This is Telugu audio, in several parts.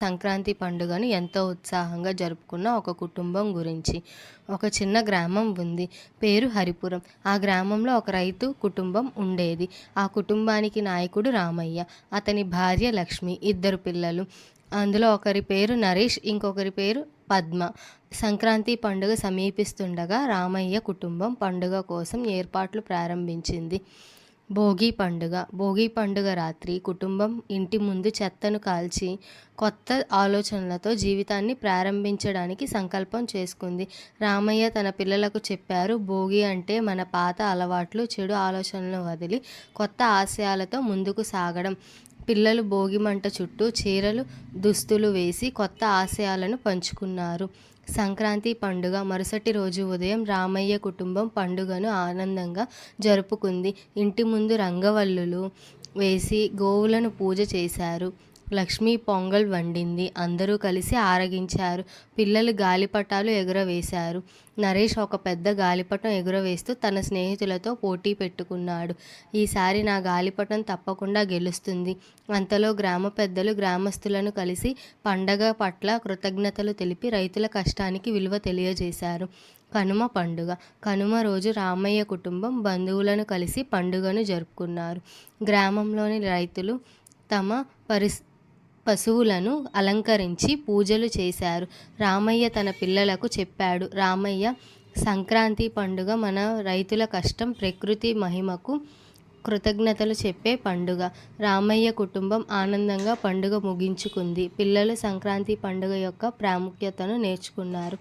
సంక్రాంతి పండుగను ఎంతో ఉత్సాహంగా జరుపుకున్న ఒక కుటుంబం గురించి. ఒక చిన్న గ్రామం ఉంది. పేరు హరిపురం. ఆ గ్రామంలో ఒక రైతు కుటుంబం ఉండేది. ఆ కుటుంబానికి నాయకుడు రామయ్య, అతని భార్య లక్ష్మి, ఇద్దరు పిల్లలు. అందులో ఒకరి పేరు నరేష్, ఇంకొకరి పేరు పద్మ. సంక్రాంతి పండుగ సమీపిస్తుండగా రామయ్య కుటుంబం పండుగ కోసం ఏర్పాట్లు ప్రారంభించింది. భోగి పండుగ రాత్రి కుటుంబం ఇంటి ముందు చెత్తను కాల్చి కొత్త ఆలోచనలతో జీవితాన్ని ప్రారంభించడానికి సంకల్పం చేసుకుంది. రామయ్య తన పిల్లలకు చెప్పారు, భోగి అంటే మన పాత అలవాట్లు, చెడు ఆలోచనలను వదిలి కొత్త ఆశయాలతో ముందుకు సాగడం. పిల్లలు భోగి మంట చుట్టూ చీరలు, దుస్తులు వేసి కొత్త ఆశయాలను పంచుకున్నారు. సంక్రాంతి పండుగ మరుసటి రోజు ఉదయం రామయ్య కుటుంబం పండుగను ఆనందంగా జరుపుకుంది. ఇంటి ముందు రంగవల్లులు వేసి గోవులను పూజ చేశారు. లక్ష్మి పొంగల్ వండింది. అందరూ కలిసి ఆరగించారు. పిల్లలు గాలిపటాలు ఎగురవేశారు. నరేష్ ఒక పెద్ద గాలిపటం ఎగురవేస్తూ తన స్నేహితులతో పోటీ పెట్టుకున్నాడు. ఈసారి నా గాలిపటం తప్పకుండా గెలుస్తుంది. అంతలో గ్రామ పెద్దలు గ్రామస్తులను కలిసి పండగ పట్ల కృతజ్ఞతలు తెలిపి రైతుల కష్టానికి విలువ తెలియజేశారు. కనుమ రోజు రామయ్య కుటుంబం బంధువులను కలిసి పండుగను జరుపుకున్నారు. గ్రామంలోని రైతులు తమ పశువులను అలంకరించి పూజలు చేశారు. రామయ్య తన పిల్లలకు చెప్పాడు, రామయ్య, సంక్రాంతి పండుగ మన రైతుల కష్టం, ప్రకృతి మహిమకు కృతజ్ఞతలు చెప్పే పండుగ. రామయ్య కుటుంబం ఆనందంగా పండుగ ముగించుకుంది. పిల్లలు సంక్రాంతి పండుగ యొక్క ప్రాముఖ్యతను నేర్చుకున్నారు.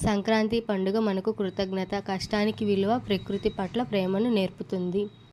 సంక్రాంతి పండుగ మనకు కృతజ్ఞత, కష్టానికి విలువ, ప్రకృతి పట్ల ప్రేమను నేర్పుతుంది.